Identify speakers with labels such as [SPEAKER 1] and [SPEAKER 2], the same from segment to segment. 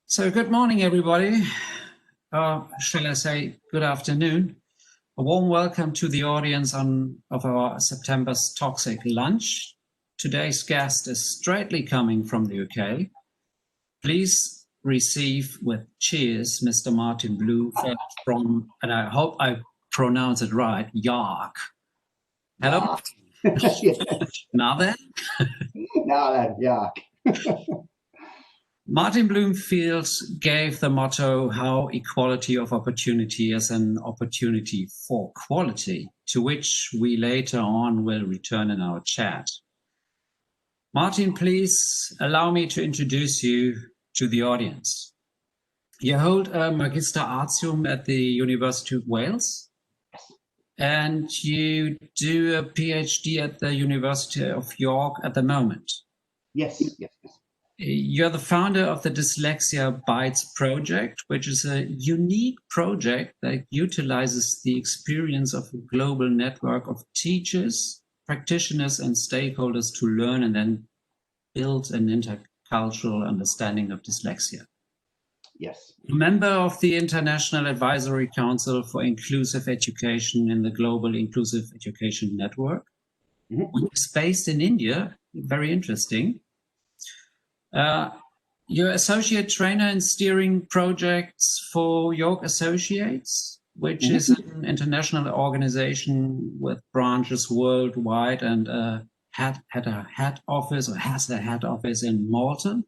[SPEAKER 1] So good morning, everybody. Shall I say good afternoon? A warm welcome to the audience of our September's Toxic Lunch. Today's guest is straightly coming from the UK. Please receive with cheers Mr. Martin Bloomfield from, and I hope I pronounce it right, York. Hello. Now then?
[SPEAKER 2] Now then, York.
[SPEAKER 1] Martin Bloomfield gave the motto, how equality of opportunity is an opportunity for quality, to which we later on will return in our chat. Martin, please allow me to introduce you to the audience. You hold a Magister Artium at the University of Wales, and you do a PhD at the University of York at the moment.
[SPEAKER 2] Yes, yes, yes.
[SPEAKER 1] You're the founder of the Dyslexia Bytes project, which is a unique project that utilizes the experience of a global network of teachers, practitioners, and stakeholders to learn and then build an intercultural understanding of dyslexia.
[SPEAKER 2] Yes.
[SPEAKER 1] Member of the International Advisory Council for Inclusive Education in the Global Inclusive Education Network, which is based in India. Very interesting. You're associate trainer in steering projects for York Associates, which is an international organization with branches worldwide and has a head office in Malta,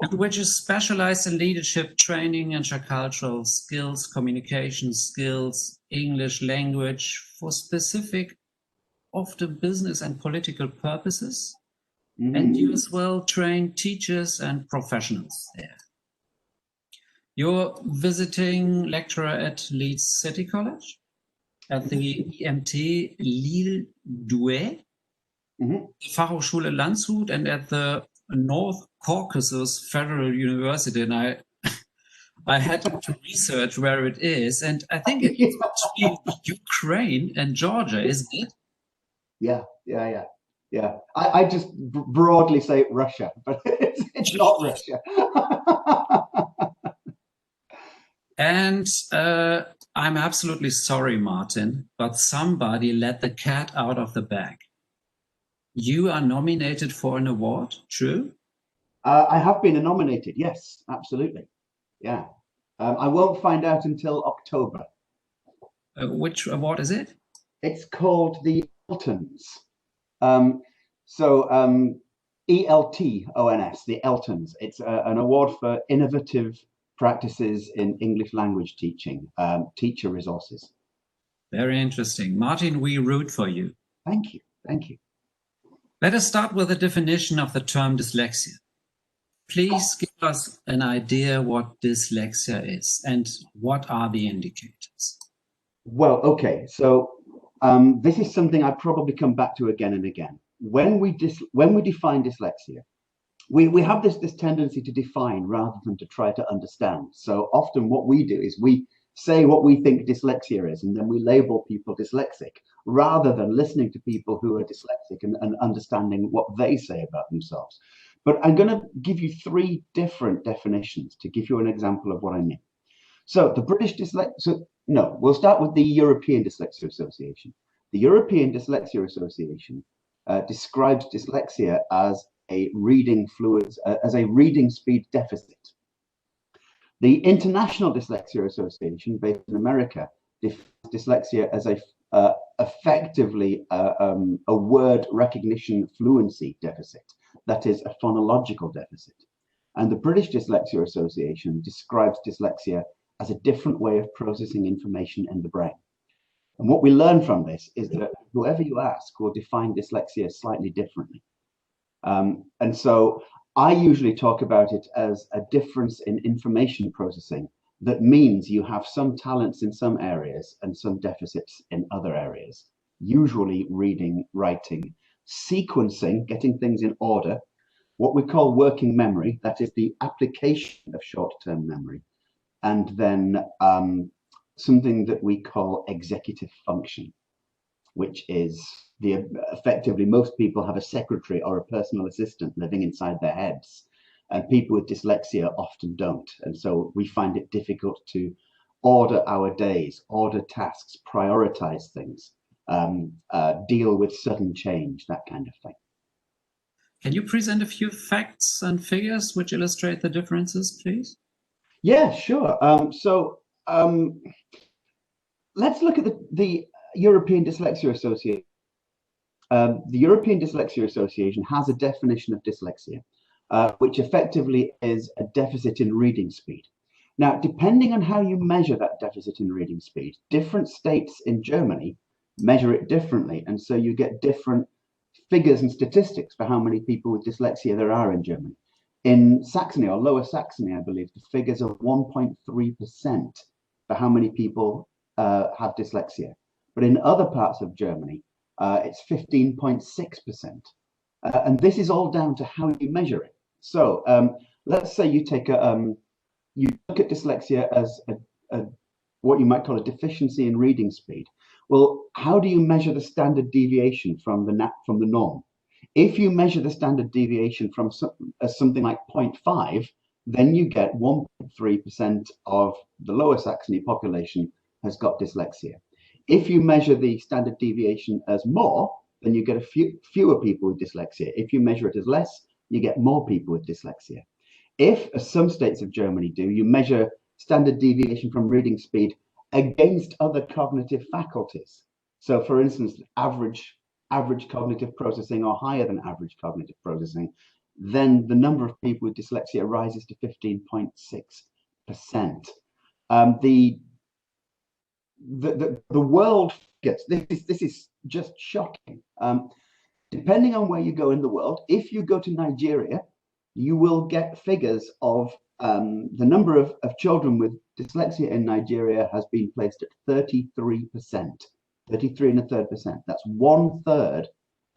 [SPEAKER 1] and which is specialized in leadership training, intercultural skills, communication skills, English language for specific, often business and political purposes. And you as well train teachers and professionals there. You're visiting lecturer at Leeds City College, at the EMT Lille Douai, Fachhochschule Landshut, and at the North Caucasus Federal University. And I had to research where it is, and I think it's between Ukraine and Georgia, isn't it?
[SPEAKER 2] Yeah. Yeah, I just broadly say Russia, but it's not Russia.
[SPEAKER 1] And I'm absolutely sorry, Martin, but somebody let the cat out of the bag. You are nominated for an award, true?
[SPEAKER 2] I have been nominated, yes, absolutely. Yeah. I won't find out until October.
[SPEAKER 1] Which award is it?
[SPEAKER 2] It's called the Eltons. ELTONS, the Eltons. It's an award for innovative practices in English language teaching, teacher resources.
[SPEAKER 1] Very interesting. Martin, we root for you.
[SPEAKER 2] Thank you. Thank you.
[SPEAKER 1] Let us start with a definition of the term dyslexia. Please give us an idea what dyslexia is and what are the indicators.
[SPEAKER 2] Well, okay. So this is something I probably come back to again and again. When we define dyslexia, we have this tendency to define rather than to try to understand. So often what we do is we say what we think dyslexia is, and then we label people dyslexic rather than listening to people who are dyslexic and understanding what they say about themselves. But I'm going to give you three different definitions to give you an example of what I mean. So the British Dyslexia, no, we'll start with the European Dyslexia Association. The European Dyslexia Association describes dyslexia as a reading speed deficit. The International Dyslexia Association, based in America, defines dyslexia as effectively a word recognition fluency deficit, that is, a phonological deficit. And the British Dyslexia Association describes dyslexia as a different way of processing information in the brain. And what we learn from this is that whoever you ask will define dyslexia slightly differently. And so I usually talk about it as a difference in information processing. That means you have some talents in some areas and some deficits in other areas, usually reading, writing, sequencing, getting things in order, what we call working memory, that is the application of short-term memory, and then something that we call executive function, which is effectively most people have a secretary or a personal assistant living inside their heads. and people with dyslexia often don't. And so we find it difficult to order our days, order tasks, prioritize things, deal with sudden change, that kind of thing.
[SPEAKER 1] Can you present a few facts and figures which illustrate the differences, please?
[SPEAKER 2] Yeah, sure. Let's look at the European Dyslexia Association. The European Dyslexia Association has a definition of dyslexia, which effectively is a deficit in reading speed. Now, depending on how you measure that deficit in reading speed, different states in Germany measure it differently. And so you get different figures and statistics for how many people with dyslexia there are in Germany. In Saxony, or Lower Saxony, I believe, the figures are 1.3% for how many people have dyslexia. But in other parts of Germany, it's 15.6%. And this is all down to how you measure it. So let's say you take you look at dyslexia as what you might call a deficiency in reading speed. Well, how do you measure the standard deviation from the norm? If you measure the standard deviation from something like 0.5, then you get 1.3% of the Lower Saxony population has got dyslexia. If you measure the standard deviation as more, then you get fewer people with dyslexia. If you measure it as less, you get more people with dyslexia. If, as some states of Germany do, you measure standard deviation from reading speed against other cognitive faculties. So, for instance, average cognitive processing or higher than average cognitive processing, then the number of people with dyslexia rises to 15.6%. The world gets this is just shocking. Depending on where you go in the world, if you go to Nigeria, you will get figures of the number of children with dyslexia in Nigeria has been placed at 33%, 33.33%. That's 1/3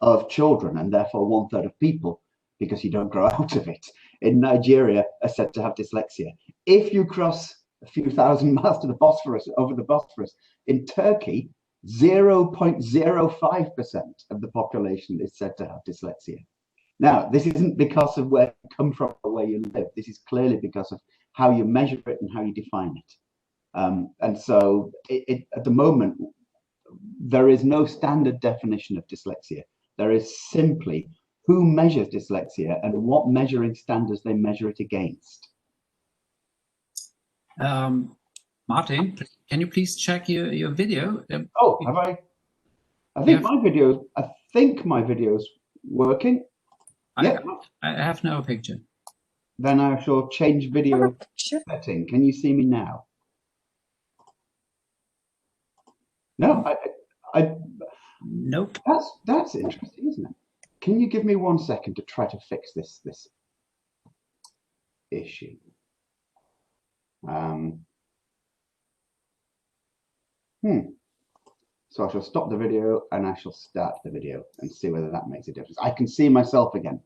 [SPEAKER 2] of children, and therefore 1/3 of people, because you don't grow out of it, in Nigeria are said to have dyslexia. If you cross a few thousand miles to the Bosphorus, over the Bosphorus, in Turkey, 0.05% of the population is said to have dyslexia. Now, this isn't because of where you come from or where you live. This is clearly because of how you measure it and how you define it. And so at the moment, there is no standard definition of dyslexia. There is simply who measures dyslexia and what measuring standards they measure it against.
[SPEAKER 1] Martin, can you please check your video?
[SPEAKER 2] Oh, have I? I think my video's working.
[SPEAKER 1] I have no picture.
[SPEAKER 2] Then I shall change video setting. Can you see me now? No,
[SPEAKER 1] nope.
[SPEAKER 2] That's interesting, isn't it? Can you give me 1 second to try to fix this issue? So I shall stop the video and I shall start the video and see whether that makes a difference. I can see myself again.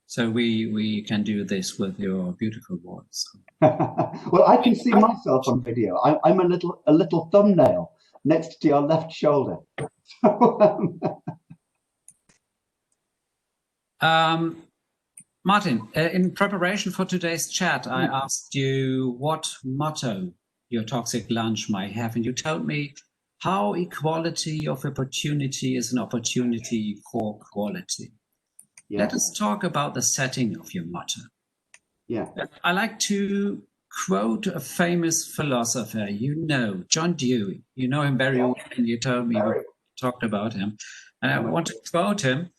[SPEAKER 1] So we can do this with your beautiful voice.
[SPEAKER 2] Well, I can see myself on video. I'm a little thumbnail next to your left shoulder.
[SPEAKER 1] Martin, in preparation for today's chat, I asked you what motto your toxic lunch might have, and you told me how equality of opportunity is an opportunity for quality. Yeah. Let us talk about the setting of your motto.
[SPEAKER 2] Yeah.
[SPEAKER 1] I like to quote a famous philosopher, John Dewey. You know him very well, and you told me we talked about him. And I want to quote him.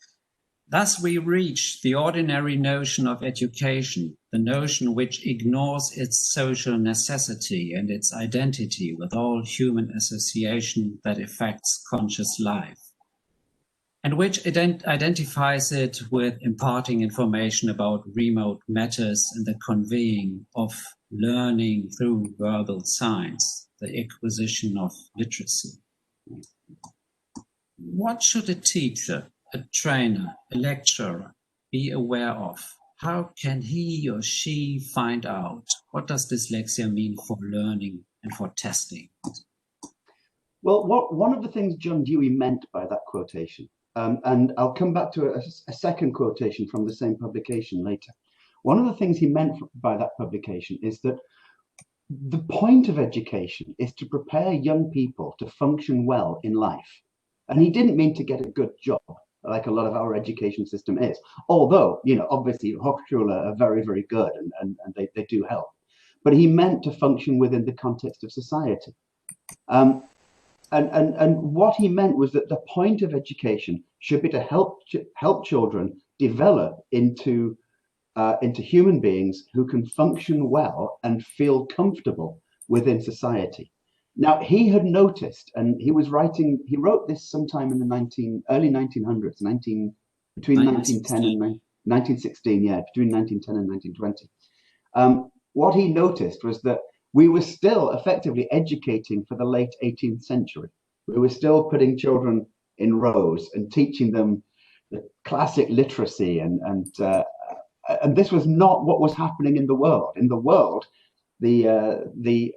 [SPEAKER 1] Thus we reach the ordinary notion of education, the notion which ignores its social necessity and its identity with all human association that affects conscious life, and which identifies it with imparting information about remote matters and the conveying of learning through verbal signs, the acquisition of literacy. What should a teacher, a trainer, a lecturer be aware of? How can he or she find out what does dyslexia mean for learning and for testing?
[SPEAKER 2] Well, one of the things John Dewey meant by that quotation, and I'll come back to a second quotation from the same publication later, one of the things he meant by that publication is that the point of education is to prepare young people to function well in life. And he didn't mean to get a good job, like a lot of our education system is. Although, you know, obviously Hochschule are very, very good and they do help. But he meant to function within the context of society. And what he meant was that the point of education should be to help children develop into human beings who can function well and feel comfortable within society. Now, he had noticed, and he wrote this sometime in the early 1900s, between 1910 and 1916, yeah, between 1910 and 1920. What he noticed was that we were still effectively educating for the late 18th century. We were still putting children in rows and teaching them the classic literacy, and this was not what was happening in the world. In the world, the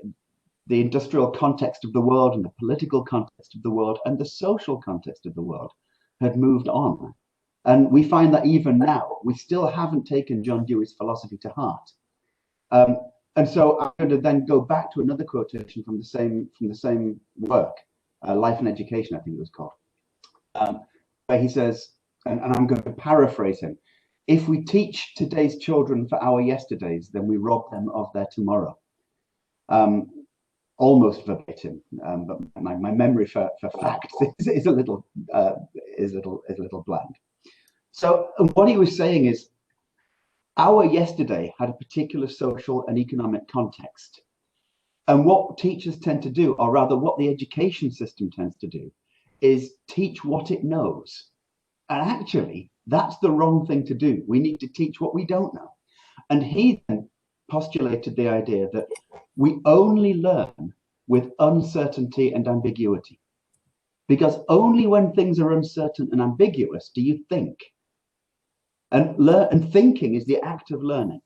[SPEAKER 2] industrial context of the world and the political context of the world and the social context of the world had moved on. And we find that even now, we still haven't taken John Dewey's philosophy to heart. And so I'm going to then go back to another quotation from the same work, Life and Education, I think it was called, where he says, and I'm going to paraphrase him, "If we teach today's children for our yesterdays, then we rob them of their tomorrow." Almost verbatim, but my memory for facts is a little bland. So what he was saying is, our yesterday had a particular social and economic context, and what teachers tend to do, or rather what the education system tends to do, is teach what it knows. And actually, that's the wrong thing to do. We need to teach what we don't know. And he then postulated the idea that we only learn with uncertainty and ambiguity, because only when things are uncertain and ambiguous do you think. And thinking is the act of learning.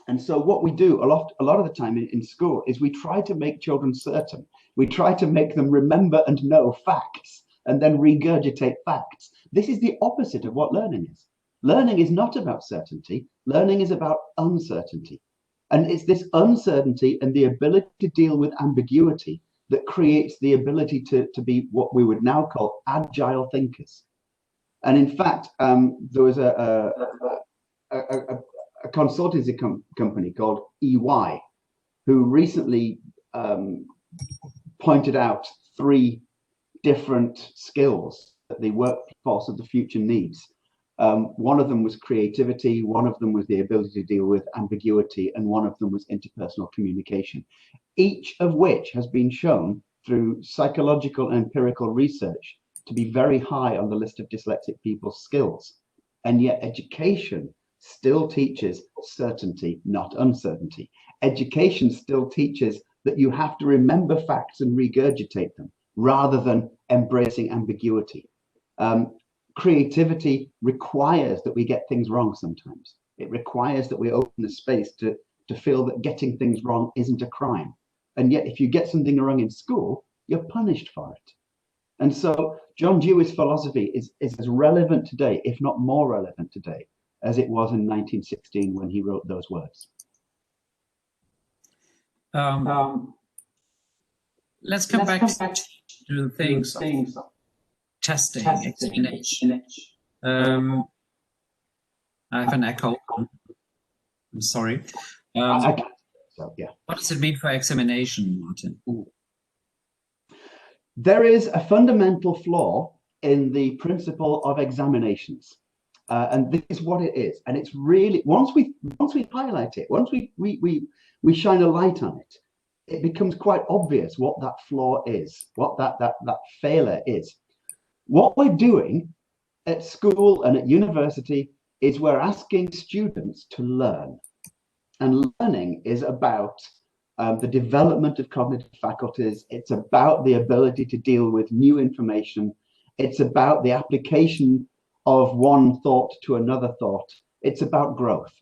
[SPEAKER 2] And so what we do a lot of the time in school is we try to make children certain. We try to make them remember and know facts and then regurgitate facts. This is the opposite of what learning is. Learning is not about certainty. Learning is about uncertainty. And it's this uncertainty and the ability to deal with ambiguity that creates the ability to be what we would now call agile thinkers. And in fact, there was a consultancy company called EY who recently pointed out 3 different skills that the workforce of the future needs. One of them was creativity, one of them was the ability to deal with ambiguity, and one of them was interpersonal communication, each of which has been shown through psychological and empirical research to be very high on the list of dyslexic people's skills. And yet education still teaches certainty, not uncertainty. Education still teaches that you have to remember facts and regurgitate them rather than embracing ambiguity. Creativity requires that we get things wrong sometimes. It requires that we open the space to feel that getting things wrong isn't a crime. And yet if you get something wrong in school, you're punished for it. And so John Dewey's philosophy is as relevant today, if not more relevant today, as it was in 1916 when he wrote those words.
[SPEAKER 1] Let's come back to things of testing, examination. I have an echo. I'm sorry.
[SPEAKER 2] So, yeah.
[SPEAKER 1] What does it mean for examination, Martin?
[SPEAKER 2] There is a fundamental flaw in the principle of examinations. And this is what it is. And it's really, once we highlight it, once we shine a light on it, it becomes quite obvious what that flaw is, what that failure is. What we're doing at school and at university is we're asking students to learn. And learning is about the development of cognitive faculties. It's about the ability to deal with new information. It's about the application of one thought to another thought. It's about growth.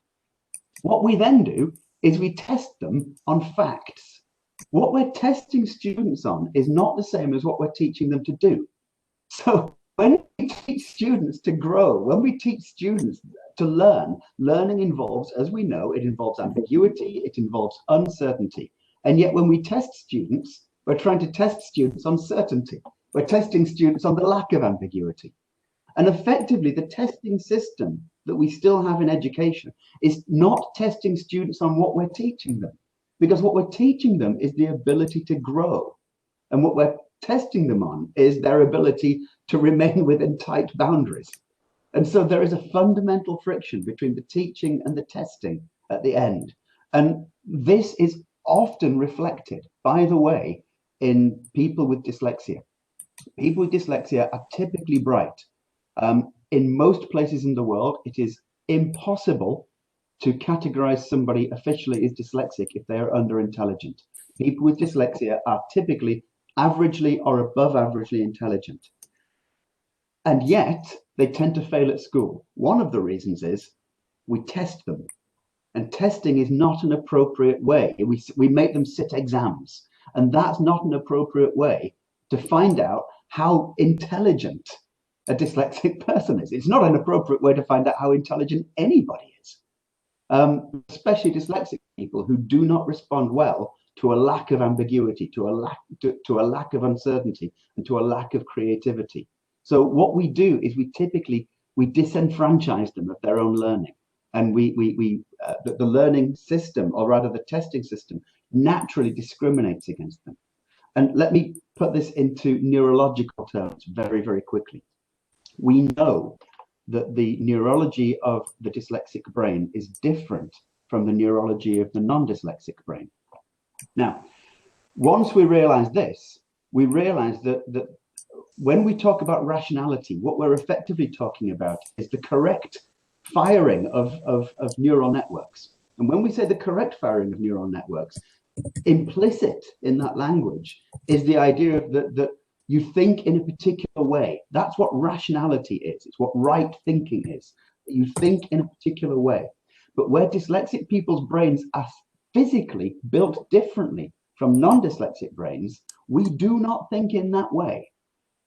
[SPEAKER 2] What we then do is we test them on facts. What we're testing students on is not the same as what we're teaching them to do. So when we teach students to grow, when we teach students to learn, learning involves, as we know, it involves ambiguity, it involves uncertainty. And yet when we test students, we're trying to test students on certainty. We're testing students on the lack of ambiguity. And effectively, the testing system that we still have in education is not testing students on what we're teaching them, because what we're teaching them is the ability to grow. And what we're testing them on is their ability to remain within tight boundaries. And so there is a fundamental friction between the teaching and the testing at the end. And this is often reflected, by the way, in people with dyslexia. People with dyslexia are typically bright. In most places in the world, it is impossible to categorize somebody officially as dyslexic if they are under-intelligent. People with dyslexia are typically averagely or above averagely intelligent. And yet they tend to fail at school. One of the reasons is we test them. And testing is not an appropriate way. We make them sit exams. And that's not an appropriate way to find out how intelligent a dyslexic person is. It's not an appropriate way to find out how intelligent anybody is, especially dyslexic people who do not respond well to a lack of ambiguity, to a lack of uncertainty, and to a lack of creativity. So what we do is we disenfranchise them of their own learning, and the learning system, or rather the testing system, naturally discriminates against them. And let me put this into neurological terms very, very quickly. We know that the neurology of the dyslexic brain is different from the neurology of the non-dyslexic brain. Now, once we realize this, we realize that when we talk about rationality, what we're effectively talking about is the correct firing of neural networks. And when we say the correct firing of neural networks, implicit in that language is the idea that you think in a particular way. That's what rationality is. It's what right thinking is. You think in a particular way. But where dyslexic people's brains are physically built differently from non-dyslexic brains, we do not think in that way.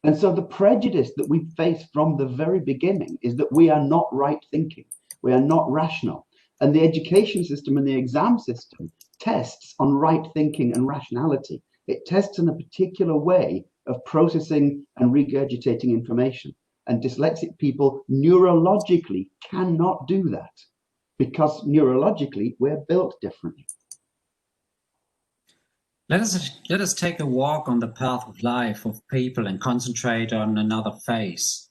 [SPEAKER 2] And so the prejudice that we face from the very beginning is that we are not right thinking. We are not rational. And the education system and the exam system tests on right thinking and rationality. It tests in a particular way of processing and regurgitating information. And dyslexic people neurologically cannot do that because neurologically we're built differently.
[SPEAKER 1] Let us take a walk on the path of life of people and concentrate on another phase.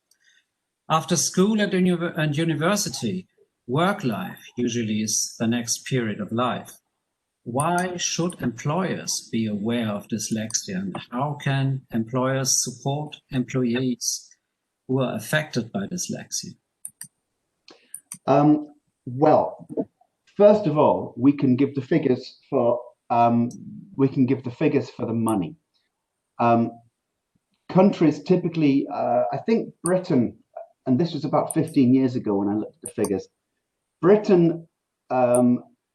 [SPEAKER 1] After school and university, work life usually is the next period of life. Why should employers be aware of dyslexia, and how can employers support employees who are affected by dyslexia?
[SPEAKER 2] Well, first of all, we can give the figures for the money. Countries typically, I think Britain, and this was about 15 years ago when I looked at the figures, Britain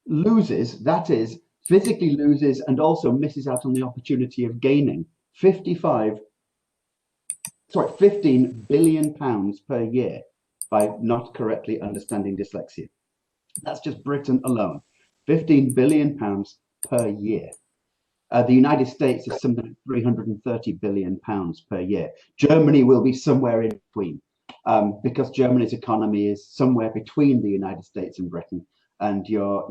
[SPEAKER 2] loses, that is, physically loses and also misses out on the opportunity of gaining 15 billion pounds per year by not correctly understanding dyslexia. That's just Britain alone, 15 billion pounds per year. The United States is something like 330 billion pounds per year. Germany will be somewhere in between, because Germany's economy is somewhere between the United States and Britain, and your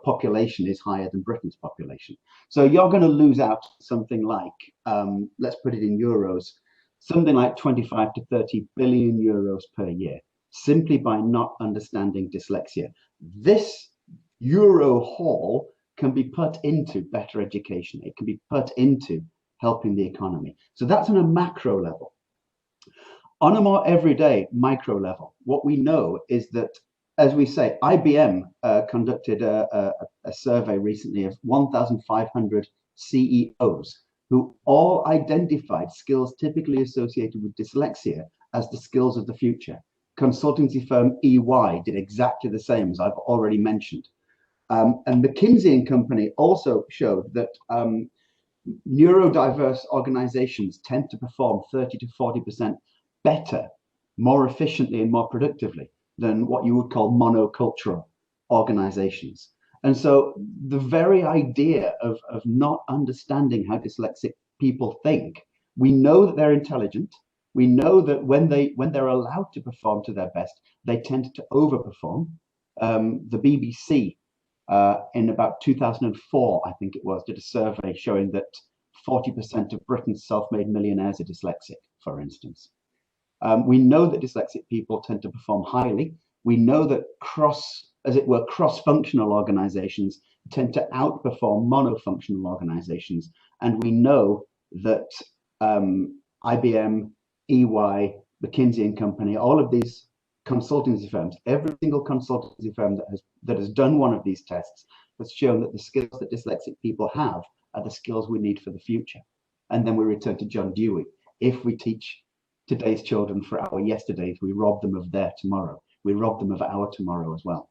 [SPEAKER 2] population is higher than Britain's population. So you're going to lose out something like, let's put it in euros, something like 25 to 30 billion euros per year, simply by not understanding dyslexia. This euro haul can be put into better education. It can be put into helping the economy. So that's on a macro level. On a more everyday micro level, what we know is that, as we say, IBM conducted a survey recently of 1,500 CEOs who all identified skills typically associated with dyslexia as the skills of the future. Consultancy firm EY did exactly the same, as I've already mentioned. And McKinsey and Company also showed that neurodiverse organizations tend to perform 30 to 40% better, more efficiently and more productively than what you would call monocultural organizations. And so the very idea of not understanding how dyslexic people think, we know that they're intelligent. We know that when they're allowed to perform to their best, they tend to overperform. The BBC in about 2004, I think it was, did a survey showing that 40% of Britain's self-made millionaires are dyslexic, for instance. We know that dyslexic people tend to perform highly. We know that cross-functional organizations tend to outperform monofunctional organizations. And we know that IBM, EY, McKinsey and Company, all of these consultancy firms, every single consultancy firm that has done one of these tests has shown that the skills that dyslexic people have are the skills we need for the future. And then we return to John Dewey. If we teach today's children for our yesterdays, we rob them of their tomorrow. We rob them of our tomorrow as well.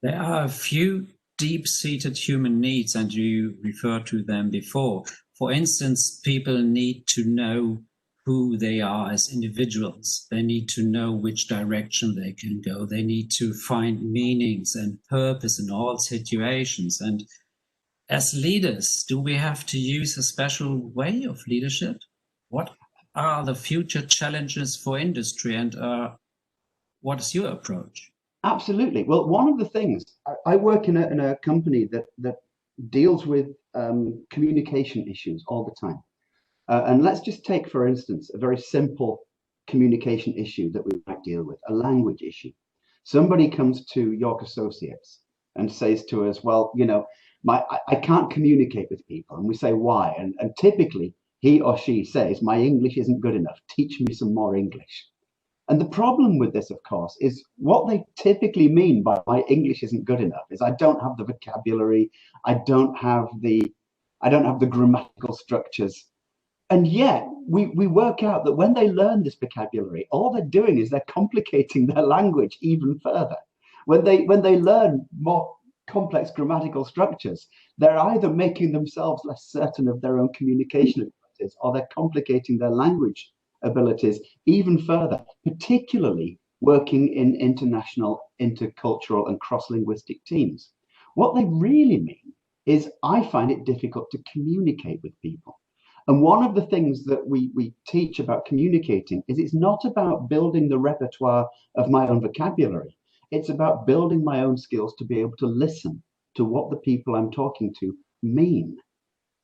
[SPEAKER 1] There are a few deep-seated human needs, and you referred to them before. For instance, people need to know who they are as individuals. They need to know which direction they can go. They need to find meanings and purpose in all situations. And as leaders, do we have to use a special way of leadership? What are the future challenges for industry, and what is your approach?
[SPEAKER 2] Absolutely. Well, one of the things, I work in a company that deals with communication issues all the time. And let's just take, for instance, a very simple communication issue that we might deal with, a language issue. Somebody comes to York Associates and says to us, well, you know, I can't communicate with people. And we say, why? And typically he or she says, my English isn't good enough. Teach me some more English. And the problem with this, of course, is what they typically mean by my English isn't good enough is I don't have the vocabulary, I don't have the grammatical structures. And yet we work out that when they learn this vocabulary, all they're doing is they're complicating their language even further. When they learn more complex grammatical structures, they're either making themselves less certain of their own communication abilities, or they're complicating their language abilities even further, particularly working in international, intercultural and cross-linguistic teams. What they really mean is I find it difficult to communicate with people. And one of the things that we teach about communicating is it's not about building the repertoire of my own vocabulary. It's about building my own skills to be able to listen to what the people I'm talking to mean.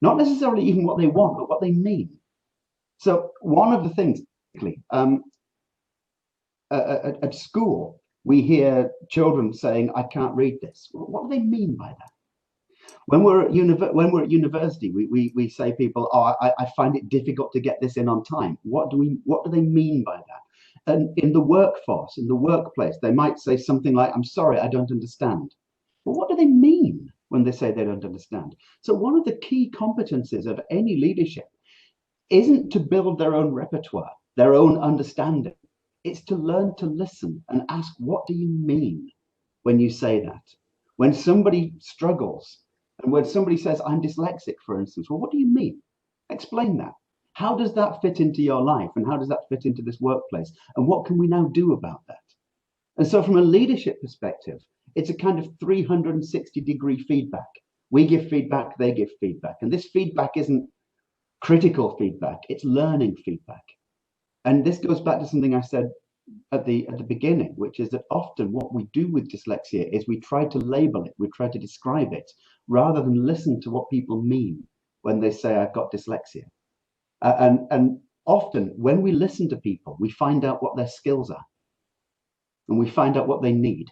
[SPEAKER 2] Not necessarily even what they want, but what they mean. So one of the things, at school, we hear children saying, I can't read this. What do they mean by that? When we're at university, we say people, oh, I find it difficult to get this in on time. What do they mean by that? And in the workforce, in the workplace, they might say something like, I'm sorry, I don't understand. But what do they mean when they say they don't understand? So one of the key competencies of any leadership isn't to build their own repertoire, their own understanding. It's to learn to listen and ask, what do you mean when you say that? When somebody struggles, and when somebody says, I'm dyslexic, for instance, well, what do you mean? Explain that. How does that fit into your life? And how does that fit into this workplace? And what can we now do about that? And so from a leadership perspective, it's a kind of 360-degree feedback. We give feedback, they give feedback. And this feedback isn't critical feedback, it's learning feedback. And this goes back to something I said at the beginning, which is that often what we do with dyslexia is we try to label it, we try to describe it, rather than listen to what people mean when they say, I've got dyslexia. And often when we listen to people, we find out what their skills are and we find out what they need.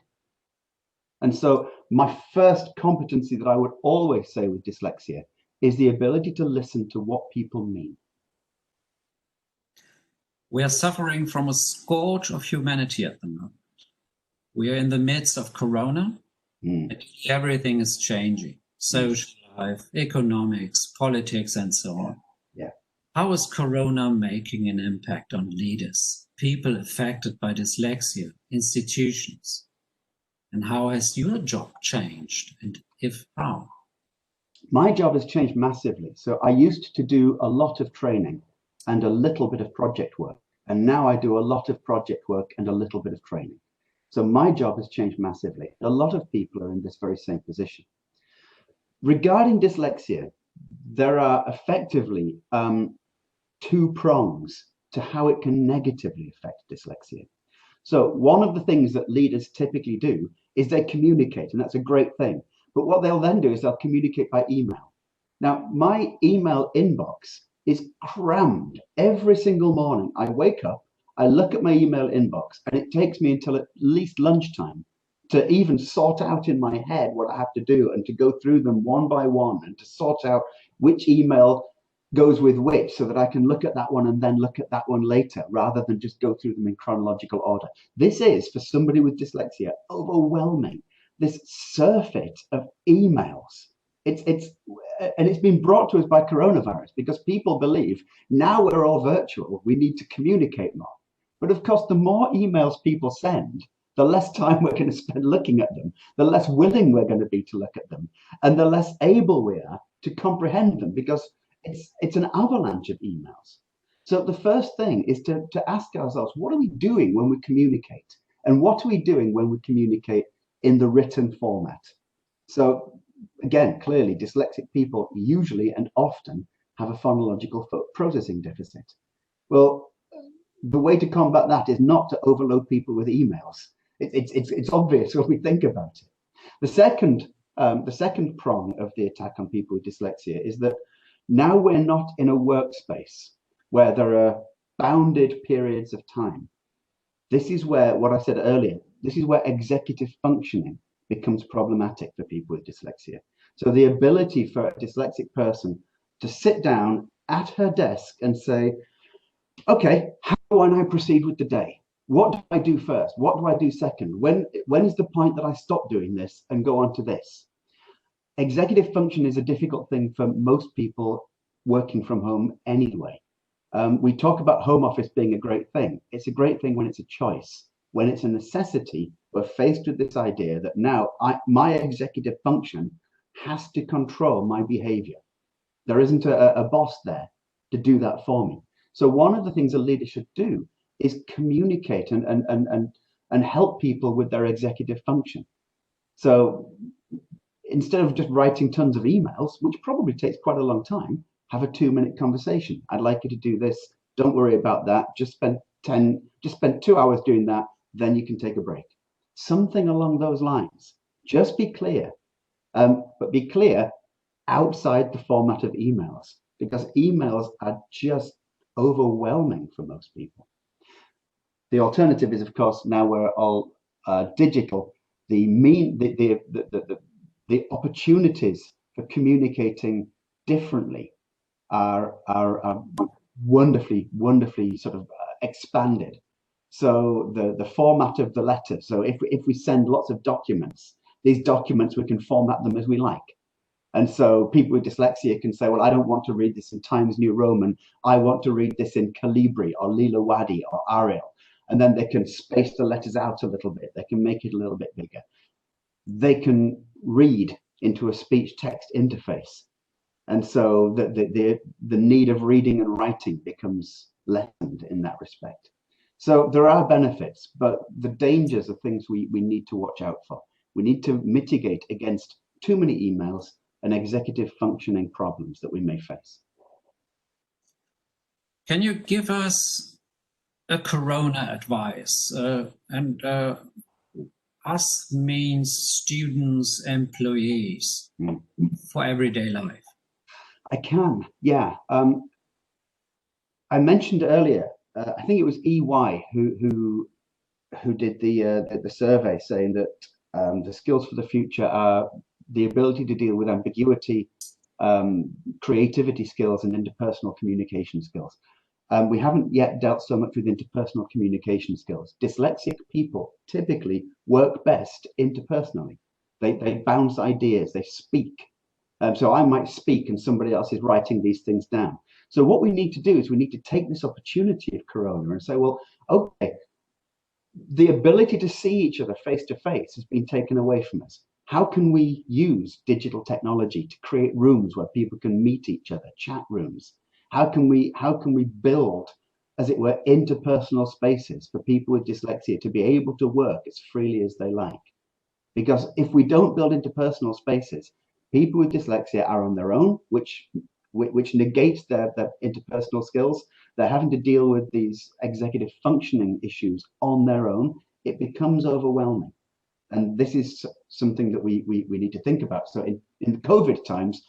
[SPEAKER 2] And so my first competency that I would always say with dyslexia is the ability to listen to what people mean.
[SPEAKER 1] We are suffering from a scourge of humanity at the moment. We are in the midst of Corona, and everything is changing. Social life, economics, politics, and so on.
[SPEAKER 2] Yeah.
[SPEAKER 1] How is Corona making an impact on leaders, people affected by dyslexia, institutions? And how has your job changed? And if how?
[SPEAKER 2] My job has changed massively. So I used to do a lot of training and a little bit of project work. And now I do a lot of project work and a little bit of training. So my job has changed massively. A lot of people are in this very same position. Regarding dyslexia, there are effectively two prongs to how it can negatively affect dyslexia. So one of the things that leaders typically do is they communicate, and that's a great thing. But what they'll then do is they'll communicate by email. Now, my email inbox is crammed every single morning. I wake up, I look at my email inbox, and it takes me until at least lunchtime to even sort out in my head what I have to do and to go through them one by one and to sort out which email goes with which so that I can look at that one and then look at that one later rather than just go through them in chronological order. This is, for somebody with dyslexia, overwhelming. This surfeit of emails. It's been brought to us by coronavirus because people believe now we're all virtual, we need to communicate more. But of course, the more emails people send, the less time we're going to spend looking at them, the less willing we're going to be to look at them, and the less able we are to comprehend them because it's an avalanche of emails. So the first thing is to ask ourselves, what are we doing when we communicate? And what are we doing when we communicate in the written format? So again, clearly dyslexic people usually and often have a phonological processing deficit. Well, the way to combat that is not to overload people with emails. It's obvious when we think about it. The second prong of the attack on people with dyslexia is that now we're not in a workspace where there are bounded periods of time. This is where, what I said earlier, this is where executive functioning becomes problematic for people with dyslexia. So the ability for a dyslexic person to sit down at her desk and say, okay, how do I now proceed with the day? What do I do first? What do I do second? When is the point that I stop doing this and go on to this? Executive function is a difficult thing for most people working from home anyway. We talk about home office being a great thing. It's a great thing when it's a choice. When it's a necessity, we're faced with this idea that now my executive function has to control my behavior. There isn't a boss there to do that for me. So one of the things a leader should do is communicate and help people with their executive function. So instead of just writing tons of emails, which probably takes quite a long time, have a 2-minute conversation. I'd like you to do this. Don't worry about that. Just spend 2 hours doing that. Then you can take a break. Something along those lines. Just be clear, but be clear outside the format of emails, because emails are just overwhelming for most people. The alternative is, of course, now we're all digital. The opportunities for communicating differently are wonderfully sort of expanded. So the format of the letter. So if we send lots of documents, these documents, we can format them as we like. And so people with dyslexia can say, well, I don't want to read this in Times New Roman. I want to read this in Calibri or Lilawadi or Arial. And then they can space the letters out a little bit. They can make it a little bit bigger. They can read into a speech text interface. And so the need of reading and writing becomes lessened in that respect. So there are benefits, but the dangers are things we need to watch out for. We need to mitigate against too many emails and executive functioning problems that we may face.
[SPEAKER 1] Can you give us a corona advice? Us means students, employees for everyday life.
[SPEAKER 2] I can, yeah. I mentioned earlier, I think it was EY who did the survey saying that the skills for the future are the ability to deal with ambiguity, creativity skills, and interpersonal communication skills. We haven't yet dealt so much with interpersonal communication skills. Dyslexic people typically work best interpersonally. They bounce ideas, they speak. So I might speak and somebody else is writing these things down. So what we need to do is we need to take this opportunity of Corona and say, well, okay, the ability to see each other face to face has been taken away from us. How can we use digital technology to create rooms where people can meet each other, chat rooms, How can we build, as it were, interpersonal spaces for people with dyslexia to be able to work as freely as they like? Because if we don't build interpersonal spaces, people with dyslexia are on their own, which negates their interpersonal skills. They're having to deal with these executive functioning issues on their own. It becomes overwhelming. And this is something that we need to think about. So in COVID times,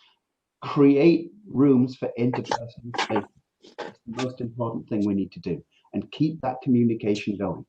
[SPEAKER 2] create rooms for interpersonal space. It's the most important thing we need to do, and keep that communication going.